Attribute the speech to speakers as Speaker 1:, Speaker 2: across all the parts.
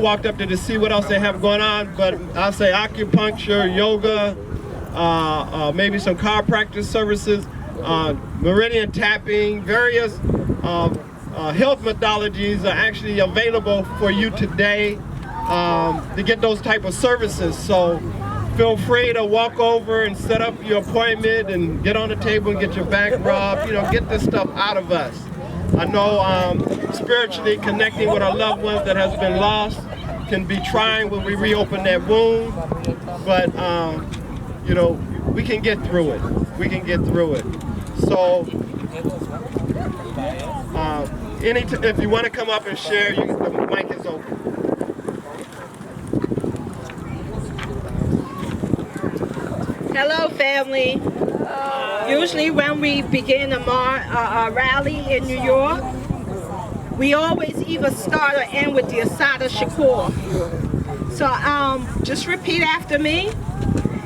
Speaker 1: walked up there to see what else they have going on, but I'll say acupuncture, yoga, maybe some chiropractic services, meridian tapping, various health methodologies are actually available for you today to get those type of services. So feel free to walk over and set up your appointment and get on the table and get your back rubbed. You know, get this stuff out of us. I know spiritually connecting with our loved ones that has been lost can be trying when we reopen that wound, but you know, we can get through it. We can get through it. So if you want to come up and share, the mic is open.
Speaker 2: Hello, family. Usually when we begin a rally in New York, we always either start or end with the Asada Shakur. So just repeat after me.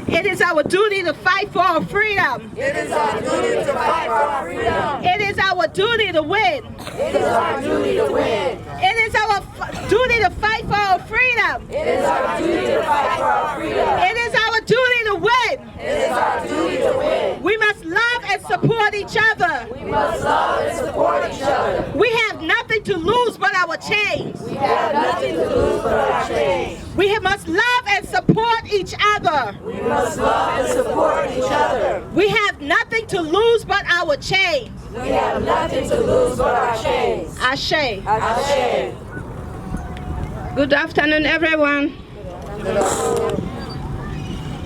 Speaker 2: It is our duty to fight for our freedom.
Speaker 3: It is our duty to fight for our freedom.
Speaker 2: It is our duty to win.
Speaker 3: It is our duty to win.
Speaker 2: It is our duty to fight for our freedom.
Speaker 3: It is our duty to fight for our freedom.
Speaker 2: It is our duty to win.
Speaker 3: It is our duty to win.
Speaker 2: We must love and support each other.
Speaker 3: We must love and support each other.
Speaker 2: We have nothing to lose but our chains.
Speaker 3: We have nothing to lose but our chains.
Speaker 2: We must love and support each other.
Speaker 3: We must love and support each other.
Speaker 2: We have nothing to lose but our chains.
Speaker 3: We have nothing to lose but our chains.
Speaker 2: Ashe.
Speaker 3: Ashe.
Speaker 2: Good afternoon, everyone.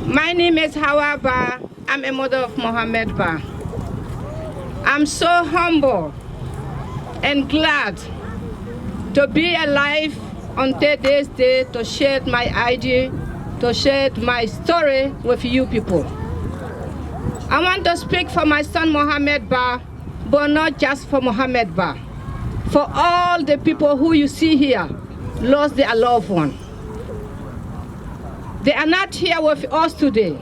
Speaker 2: My name is Hawa Ba. I'm a mother of Mohammed Ba. I'm so humble and glad to be alive on today's day to share my idea, to share my story with you people. I want to speak for my son Mohammed Ba, but not just for Mohammed Ba. For all the people who you see here lost their loved one. They are not here with us today.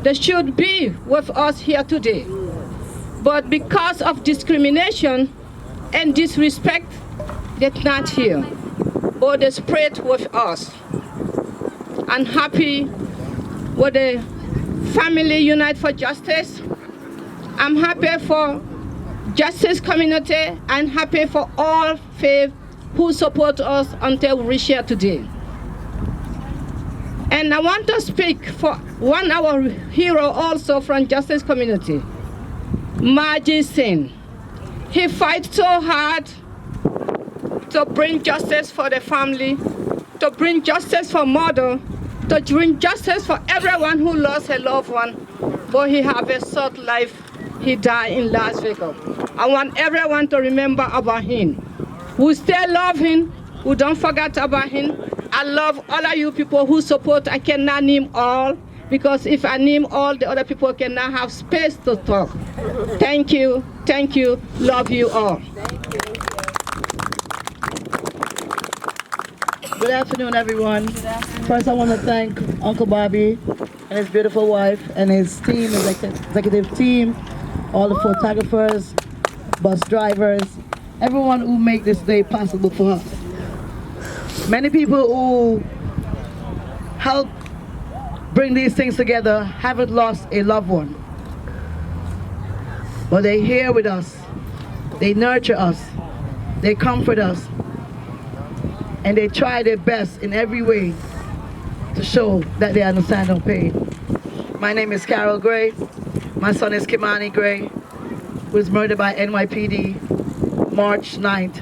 Speaker 2: They should be with us here today. But because of discrimination and disrespect, they're not here. But they spread with us. I'm happy with the Family Unite for Justice. I'm happy for Justice community. I'm happy for all faith who support us until we reach here today. And I want to speak for one of our hero also from Justice community, Margie Singh. He fights so hard to bring justice for the family, to bring justice for mother, to bring justice for everyone who lost a loved one, but he have a short life. He died in Las Vegas. I want everyone to remember about him. We still love him. We don't forget about him. I love all of you people who support. I cannot name all, because if I name all, the other people cannot have space to talk. Thank you, love you all.
Speaker 4: Good afternoon, everyone. First, I want to thank Uncle Bobby and his beautiful wife and his team, his executive team, all the photographers, bus drivers, everyone who make this day possible for us. Many people who help bring these things together haven't lost a loved one, but they're here with us. They nurture us, they comfort us, and they try their best in every way to show that they understand our pain. My name is Carol Gray. My son is Kimani Gray, who was murdered by NYPD March 9th,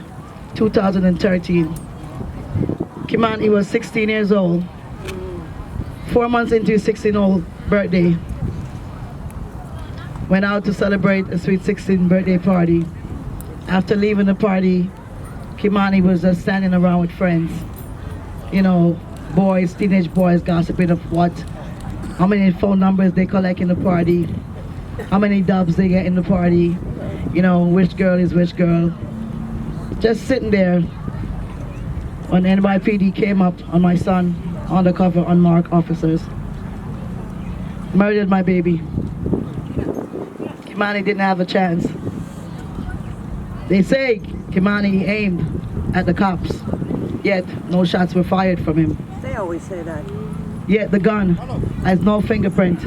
Speaker 4: 2013. Kimani was 16 years old, 4 months into his 16th birthday. Went out to celebrate a sweet 16th birthday party. After leaving the party, Kimani was just standing around with friends. You know, boys, teenage boys gossiping of how many phone numbers they collect in the party, how many dubs they get in the party, you know, which girl is which girl. Just sitting there when NYPD came up on my son, undercover unmarked officers. Murdered my baby. Kimani didn't have a chance. They say Kimani aimed at the cops. Yet no shots were fired from him.
Speaker 5: They always say that.
Speaker 4: Yet the gun has no fingerprint,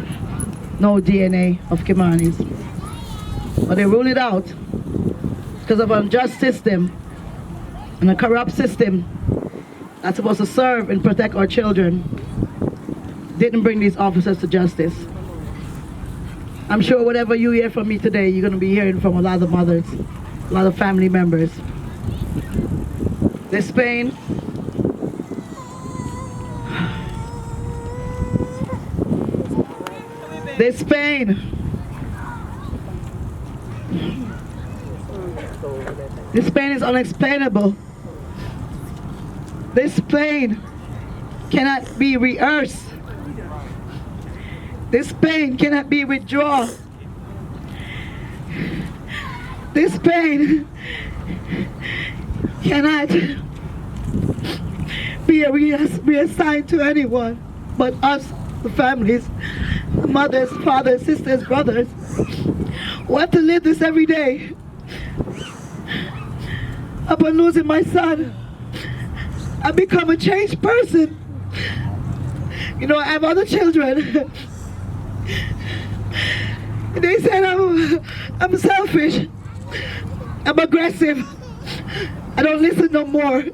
Speaker 4: no DNA of Kimani's. But they ruled it out because of an unjust system and a corrupt system that's supposed to serve and protect our children didn't bring these officers to justice. I'm sure whatever you hear from me today, you're going to be hearing from a lot of mothers, a lot of family members. This pain, this pain, this pain is unexplainable. This pain cannot be rehearsed. This pain cannot be withdrawn. This pain cannot be reassigned to anyone but us, the families, the mothers, fathers, sisters, brothers, who have to live this every day. Upon losing my son, I become a changed person. You know, I have other children. They said I'm selfish, I'm aggressive, I don't listen no more,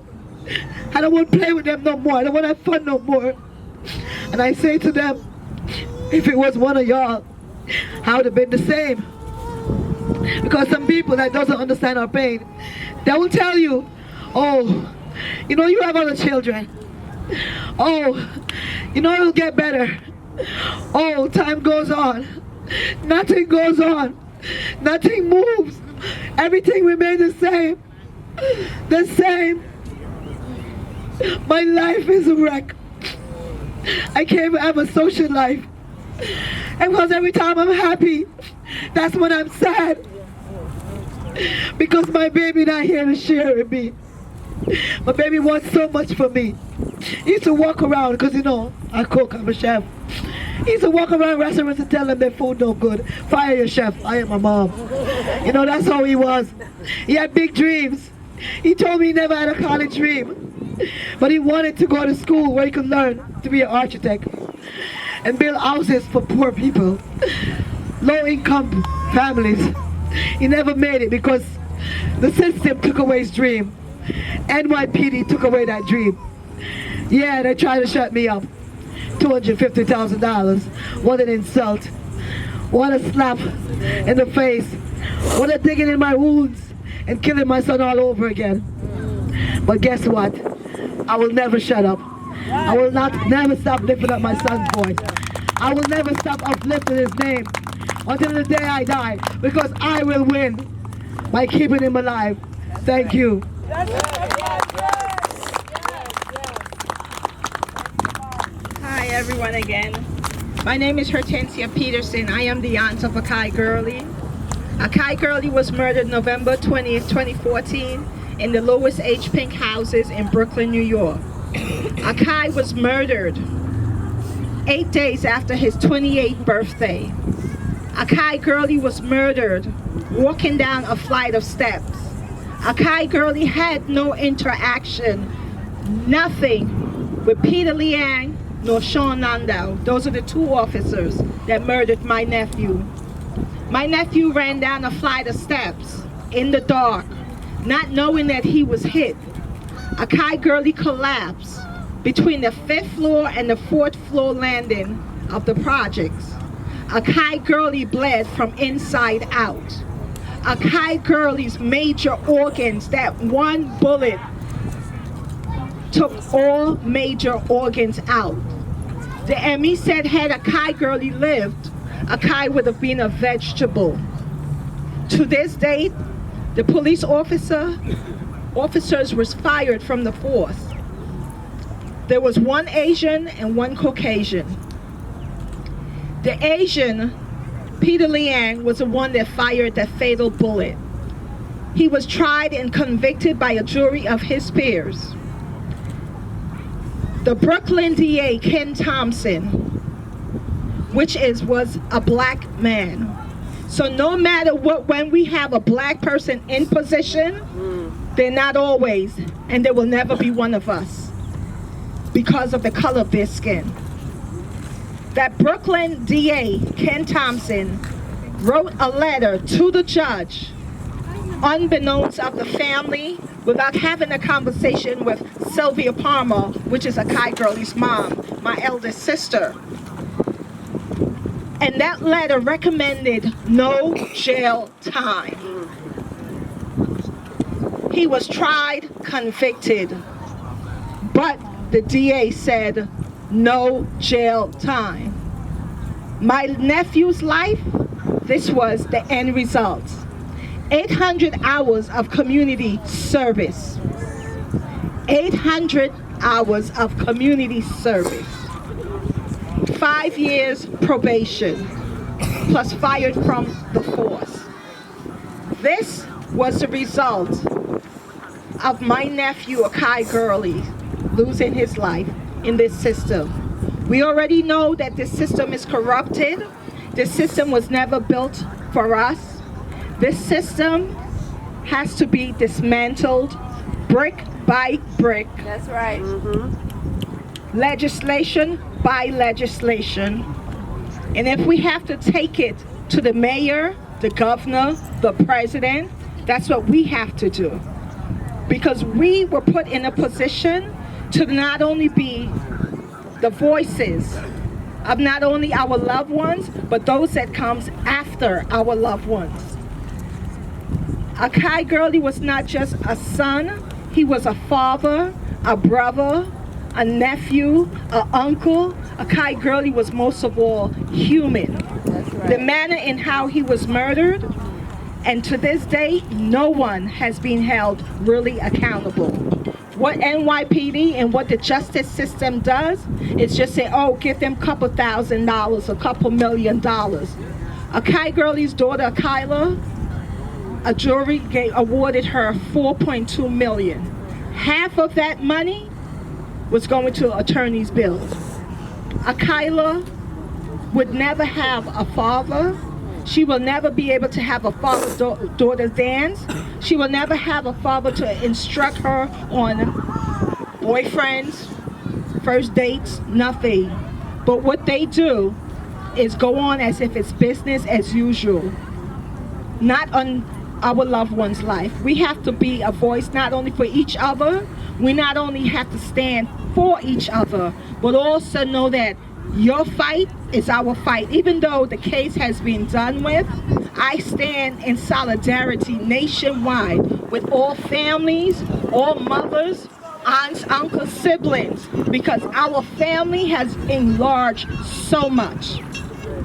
Speaker 4: I don't want to play with them no more, I don't want to have fun no more. And I say to them, if it was one of y'all, I would have been the same. Because some people that doesn't understand our pain, they will tell you, oh, you know, you have other children. Oh, you know, it'll get better. Oh, time goes on. Nothing goes on. Nothing moves. Everything remains the same. The same. My life is a wreck. I can't even have a social life. And because every time I'm happy, that's when I'm sad. Because my baby not here to share with me. My baby wants so much from me. He used to walk around, because you know, I cook, I'm a chef. He used to walk around restaurants and tell them their food no good. Fire your chef, I am my mom. You know, that's how he was. He had big dreams. He told me he never had a college dream. But he wanted to go to school where he could learn to be an architect and build houses for poor people, low-income families. He never made it because the system took away his dream. NYPD took away that dream. Yeah, they tried to shut me up. $250,000. What an insult. What a slap in the face. What a digging in my wounds and killing my son all over again. But guess what? I will never shut up. I will never stop lifting up my son's voice. I will never stop uplifting his name until the day I die, because I will win by keeping him alive. Thank you.
Speaker 2: Hi everyone again. My name is Hortensia Peterson. I am the aunt of Akai Gurley. Akai Gurley was murdered November 20th, 2014 in the Lois H. Pink houses in Brooklyn, New York. Akai was murdered 8 days after his 28th birthday. Akai Gurley was murdered walking down a flight of steps. Akai Gurley had no interaction, nothing, with Peter Liang nor Sean Landau. Those are the two officers that murdered my nephew. My nephew ran down a flight of steps in the dark, not knowing that he was hit. Akai Gurley collapsed between the 5th floor and the 4th floor landing of the projects. Akai Gurley bled from inside out. Akai Gurley's major organs, that one bullet took all major organs out. The ME said had Akai Gurley lived, Akai would have been a vegetable. To this date, the police officers was fired from the force. There was one Asian and one Caucasian. The Asian, Peter Liang, was the one that fired that fatal bullet. He was tried and convicted by a jury of his peers. The Brooklyn DA, Ken Thompson, which was a black man. So no matter what, when we have a black person in position, they're not always
Speaker 5: and they will never be one of us because of the color of their skin. That Brooklyn DA, Ken Thompson, wrote a letter to the judge, unbeknownst of the family, without having a conversation with Sylvia Palmer, which is Akai Gurley's mom, my eldest sister. And that letter recommended no jail time. He was tried, convicted, but the DA said no jail time. My nephew's life, this was the end result. 800 hours of community service. 800 hours of community service. 5 years probation, plus fired from the force. This was the result of my nephew, Akai Gurley, losing his life in this system. We already know that this system is corrupted. This system was never built for us. This system has to be dismantled brick by brick.
Speaker 3: That's right.
Speaker 5: Legislation by legislation. And if we have to take it to the mayor, the governor, the president, that's what we have to do. Because we were put in a position to not only be the voices of not only our loved ones, but those that comes after our loved ones. Akai Gurley was not just a son, he was a father, a brother, a nephew, an uncle. Akai Gurley was most of all human.
Speaker 3: That's right.
Speaker 5: The manner in how he was murdered, and to this day, no one has been held really accountable. What NYPD and what the justice system does is just say, oh, give them a couple $1,000, a couple $1 million. Akai Gurley's daughter, Kyla, a jury awarded her $4.2 million. Half of that money was going to attorney's bills. Kyla would never have a father. She will never be able to have a father-daughter dance. She will never have a father to instruct her on boyfriends, first dates, nothing. But what they do is go on as if it's business as usual, not on our loved one's life. We have to be a voice not only for each other, we not only have to stand for each other, but also know that your fight is our fight. Even though the case has been done with, I stand in solidarity nationwide with all families, all mothers, aunts, uncles, siblings, because our family has enlarged so much.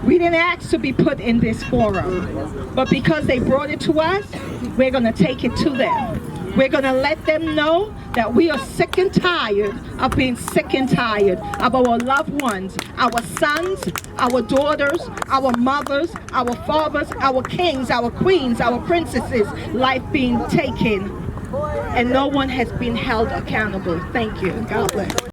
Speaker 5: We didn't ask to be put in this forum, but because they brought it to us, we're going to take it to them. We're going to let them know that we are sick and tired of being sick and tired of our loved ones, our sons, our daughters, our mothers, our fathers, our kings, our queens, our princesses, life being taken, and no one has been held accountable. Thank you. God bless.